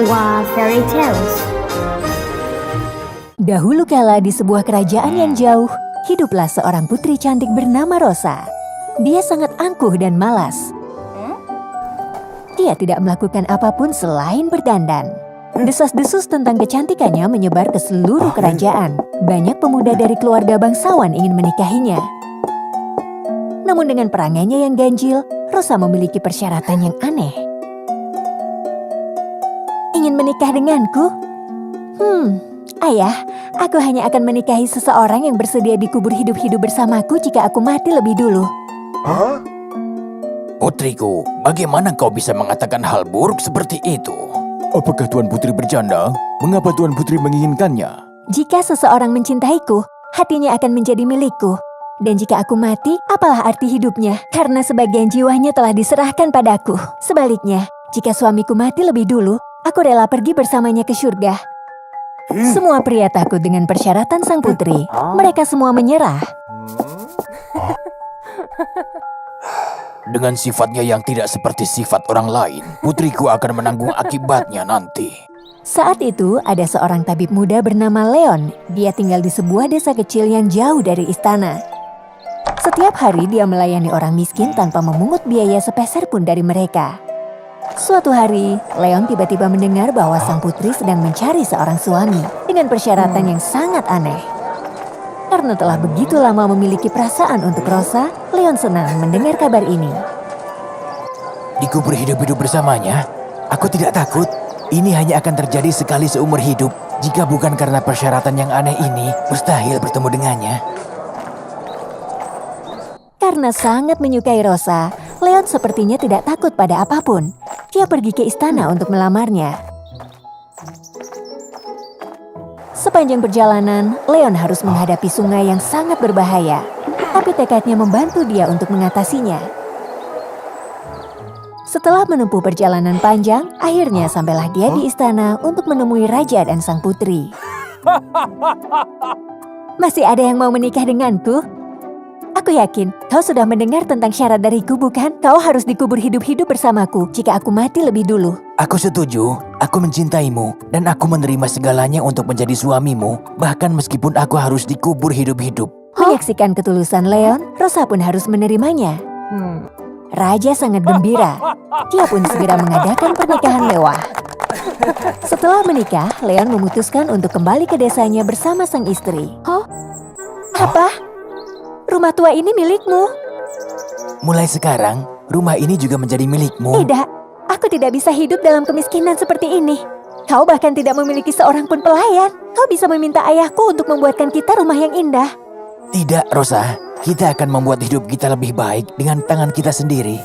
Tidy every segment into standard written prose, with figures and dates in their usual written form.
Wah, fairy tales. Dahulu kala di sebuah kerajaan yang jauh, hiduplah seorang putri cantik bernama Rosa. Dia sangat angkuh dan malas. Dia tidak melakukan apapun selain berdandan. Desas-desus tentang kecantikannya menyebar ke seluruh kerajaan. Banyak pemuda dari keluarga bangsawan ingin menikahinya. Namun dengan perangainya yang ganjil, Rosa memiliki persyaratan yang aneh. Ingin menikah denganku? Ayah, aku hanya akan menikahi seseorang yang bersedia dikubur hidup-hidup bersamaku jika aku mati lebih dulu. Hah? Putriku, bagaimana kau bisa mengatakan hal buruk seperti itu? Apakah Tuan Putri bercanda? Mengapa Tuan Putri menginginkannya? Jika seseorang mencintaiku, hatinya akan menjadi milikku. Dan jika aku mati, apalah arti hidupnya? Karena sebagian jiwanya telah diserahkan padaku. Sebaliknya, jika suamiku mati lebih dulu, aku rela pergi bersamanya ke surga. Semua pria takut dengan persyaratan sang putri. Mereka semua menyerah. Dengan sifatnya yang tidak seperti sifat orang lain, putriku akan menanggung akibatnya nanti. Saat itu, ada seorang tabib muda bernama Leon. Dia tinggal di sebuah desa kecil yang jauh dari istana. Setiap hari dia melayani orang miskin tanpa memungut biaya sepeser pun dari mereka. Suatu hari, Leon tiba-tiba mendengar bahwa sang putri sedang mencari seorang suami dengan persyaratan yang sangat aneh. Karena telah begitu lama memiliki perasaan untuk Rosa, Leon senang mendengar kabar ini. Dikubur hidup-hidup bersamanya? Aku tidak takut. Ini hanya akan terjadi sekali seumur hidup. Jika bukan karena persyaratan yang aneh ini, mustahil bertemu dengannya. Karena sangat menyukai Rosa, Leon sepertinya tidak takut pada apapun. Dia pergi ke istana untuk melamarnya. Sepanjang perjalanan, Leon harus menghadapi sungai yang sangat berbahaya. Tapi tekadnya membantu dia untuk mengatasinya. Setelah menempuh perjalanan panjang, akhirnya sampailah dia di istana untuk menemui raja dan sang putri. Masih ada yang mau menikah denganku? Aku yakin kau sudah mendengar tentang syarat dariku, bukan? Kau harus dikubur hidup-hidup bersamaku jika aku mati lebih dulu. Aku setuju, aku mencintaimu, dan aku menerima segalanya untuk menjadi suamimu, bahkan meskipun aku harus dikubur hidup-hidup. Menyaksikan ketulusan Leon, Rosa pun harus menerimanya. Raja sangat gembira. Dia pun segera mengadakan pernikahan mewah. Setelah menikah, Leon memutuskan untuk kembali ke desanya bersama sang istri. Apa? Rumah tua ini milikmu? Mulai sekarang, rumah ini juga menjadi milikmu. Tidak, aku tidak bisa hidup dalam kemiskinan seperti ini. Kau bahkan tidak memiliki seorang pun pelayan. Kau bisa meminta ayahku untuk membuatkan kita rumah yang indah. Tidak, Rosa. Kita akan membuat hidup kita lebih baik dengan tangan kita sendiri.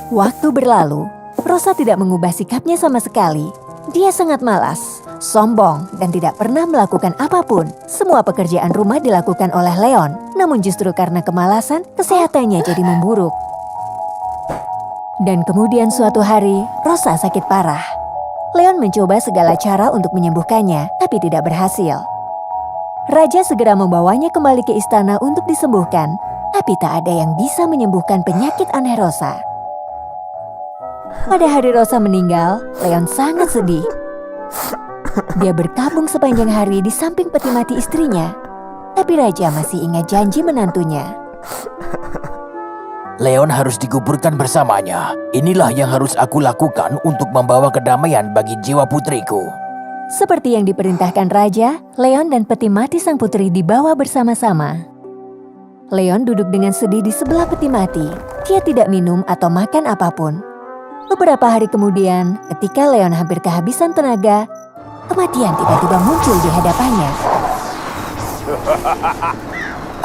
Waktu berlalu, Rosa tidak mengubah sikapnya sama sekali. Dia sangat malas, sombong, dan tidak pernah melakukan apapun. Semua pekerjaan rumah dilakukan oleh Leon. Namun justru karena kemalasan, kesehatannya jadi memburuk. Dan kemudian suatu hari, Rosa sakit parah. Leon mencoba segala cara untuk menyembuhkannya, tapi tidak berhasil. Raja segera membawanya kembali ke istana untuk disembuhkan, tapi tak ada yang bisa menyembuhkan penyakit aneh Rosa. Pada hari Rosa meninggal, Leon sangat sedih. Dia berkabung sepanjang hari di samping peti mati istrinya. Tapi Raja masih ingat janji menantunya. Leon harus dikuburkan bersamanya. Inilah yang harus aku lakukan untuk membawa kedamaian bagi jiwa putriku. Seperti yang diperintahkan Raja, Leon dan peti mati sang putri dibawa bersama-sama. Leon duduk dengan sedih di sebelah peti mati. Dia tidak minum atau makan apapun. Beberapa hari kemudian, ketika Leon hampir kehabisan tenaga, kematian tiba-tiba muncul di hadapannya.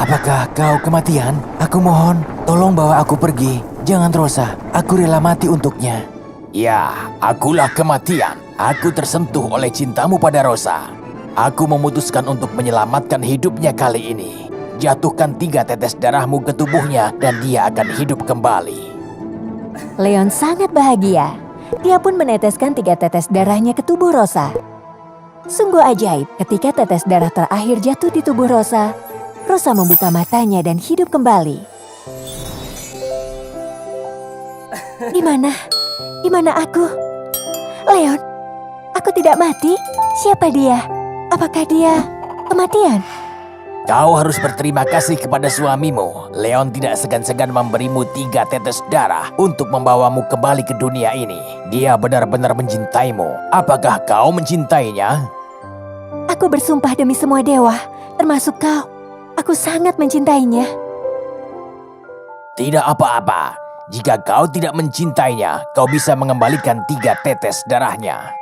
Apakah kau kematian? Aku mohon, tolong bawa aku pergi. Jangan Rosa, aku rela mati untuknya. Ya, akulah kematian. Aku tersentuh oleh cintamu pada Rosa. Aku memutuskan untuk menyelamatkan hidupnya kali ini. Jatuhkan 3 tetes darahmu ke tubuhnya dan dia akan hidup kembali. Leon sangat bahagia. Dia pun meneteskan 3 tetes darahnya ke tubuh Rosa. Sungguh ajaib, ketika tetes darah terakhir jatuh di tubuh Rosa, Rosa membuka matanya dan hidup kembali. Di mana aku? Leon, Aku tidak mati. Siapa dia? Apakah dia kematian? Kau harus berterima kasih kepada suamimu. Leon tidak segan-segan memberimu 3 tetes darah untuk membawamu kembali ke dunia ini. Dia benar-benar mencintaimu. Apakah kau mencintainya? Aku bersumpah demi semua dewa, termasuk kau. Aku sangat mencintainya. Tidak apa-apa. Jika kau tidak mencintainya, kau bisa mengembalikan 3 tetes darahnya.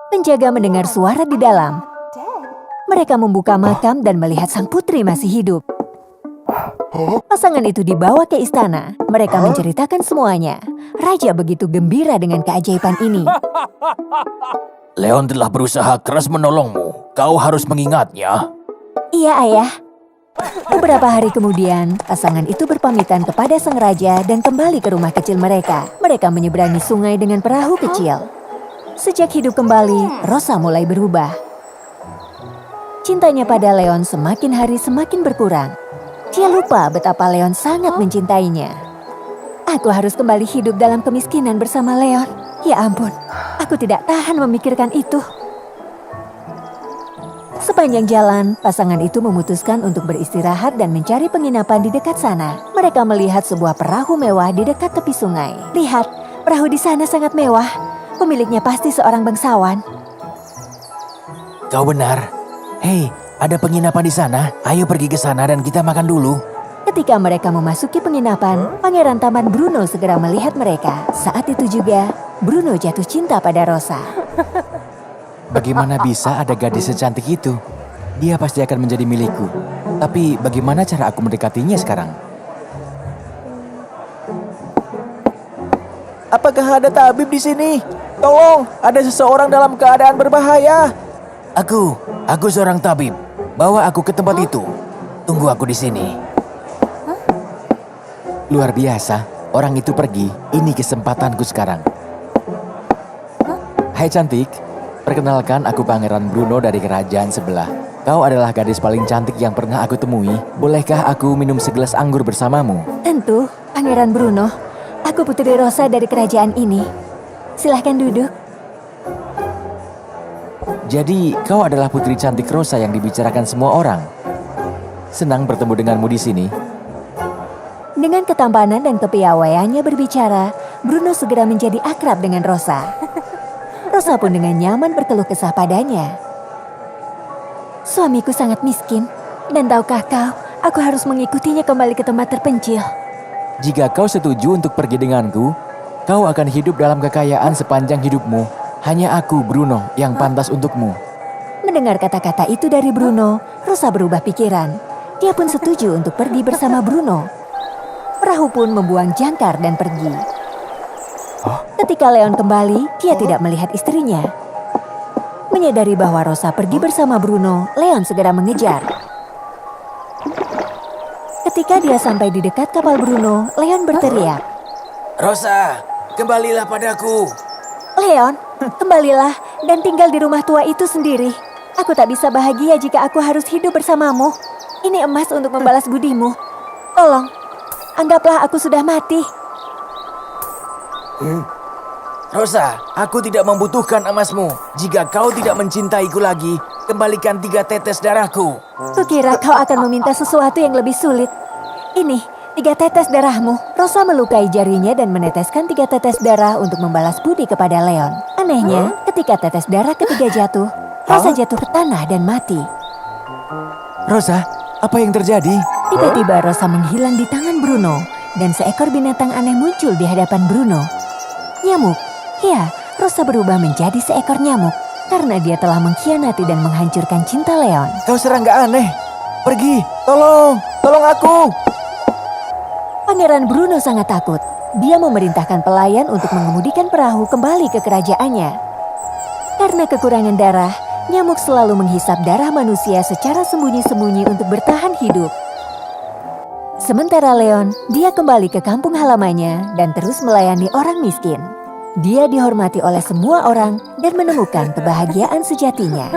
Penjaga mendengar suara di dalam. Mereka membuka makam dan melihat sang putri masih hidup. Pasangan itu dibawa ke istana. Mereka menceritakan semuanya. Raja begitu gembira dengan keajaiban ini. Leon telah berusaha keras menolongmu. Kau harus mengingatnya. Iya, Ayah. Beberapa hari kemudian, pasangan itu berpamitan kepada sang raja dan kembali ke rumah kecil mereka. Mereka menyeberangi sungai dengan perahu kecil. Sejak hidup kembali, Rosa mulai berubah. Cintanya pada Leon semakin hari semakin berkurang. Dia lupa betapa Leon sangat mencintainya. Aku harus kembali hidup dalam kemiskinan bersama Leon. Ya ampun, aku tidak tahan memikirkan itu. Sepanjang jalan, pasangan itu memutuskan untuk beristirahat dan mencari penginapan di dekat sana. Mereka melihat sebuah perahu mewah di dekat tepi sungai. Lihat, perahu di sana sangat mewah. Pemiliknya pasti seorang bangsawan. Kau benar. Hei, ada penginapan di sana. Ayo pergi ke sana dan kita makan dulu. Ketika mereka memasuki penginapan, Pangeran Taman Bruno segera melihat mereka. Saat itu juga, Bruno jatuh cinta pada Rosa. Bagaimana bisa ada gadis secantik itu? Dia pasti akan menjadi milikku. Tapi bagaimana cara aku mendekatinya sekarang? Apakah ada tabib di sini? Tolong, ada seseorang dalam keadaan berbahaya. Aku seorang tabib. Bawa aku ke tempat itu. Tunggu aku di sini. Luar biasa, orang itu pergi. Ini kesempatanku sekarang. Hai cantik, perkenalkan aku Pangeran Bruno dari kerajaan sebelah. Kau adalah gadis paling cantik yang pernah aku temui. Bolehkah aku minum segelas anggur bersamamu? Tentu, Pangeran Bruno. Aku Putri Rosa dari kerajaan ini. Silahkan duduk. Jadi, kau adalah putri cantik Rosa yang dibicarakan semua orang. Senang bertemu denganmu di sini. Dengan ketampanan dan kepiawaiannya berbicara, Bruno segera menjadi akrab dengan Rosa. Rosa pun dengan nyaman berkeluh kesah padanya. Suamiku sangat miskin, dan tahukah kau, aku harus mengikutinya kembali ke tempat terpencil. Jika kau setuju untuk pergi denganku, kau akan hidup dalam kekayaan sepanjang hidupmu. Hanya aku, Bruno, yang pantas untukmu. Mendengar kata-kata itu dari Bruno, Rosa berubah pikiran. Dia pun setuju untuk pergi bersama Bruno. Perahu pun membuang jangkar dan pergi. Ketika Leon kembali, dia tidak melihat istrinya. Menyadari bahwa Rosa pergi bersama Bruno, Leon segera mengejar. Ketika dia sampai di dekat kapal Bruno, Leon berteriak. Rosa, kembalilah padaku. Leon, kembalilah dan tinggal di rumah tua itu sendiri. Aku tak bisa bahagia jika aku harus hidup bersamamu. Ini emas untuk membalas budimu. Tolong, anggaplah aku sudah mati. Rosa, aku tidak membutuhkan emasmu. Jika kau tidak mencintaiku lagi, kembalikan 3 tetes darahku. Kukira kau akan meminta sesuatu yang lebih sulit. Ini, 3 tetes darahmu. Rosa melukai jarinya dan meneteskan 3 tetes darah untuk membalas budi kepada Leon. Anehnya, ketika tetes darah ketiga jatuh, Rosa jatuh ke tanah dan mati. Rosa, apa yang terjadi? Tiba-tiba Rosa menghilang di tangan Bruno, dan seekor binatang aneh muncul di hadapan Bruno. Nyamuk. Ya, Rosa berubah menjadi seekor nyamuk karena dia telah mengkhianati dan menghancurkan cinta Leon. Kau serangga aneh. Pergi, tolong aku. Pangeran Bruno sangat takut. Dia memerintahkan pelayan untuk mengemudikan perahu kembali ke kerajaannya. Karena kekurangan darah, nyamuk selalu menghisap darah manusia secara sembunyi-sembunyi untuk bertahan hidup. Sementara Leon, dia kembali ke kampung halamannya dan terus melayani orang miskin. Dia dihormati oleh semua orang dan menemukan kebahagiaan sejatinya.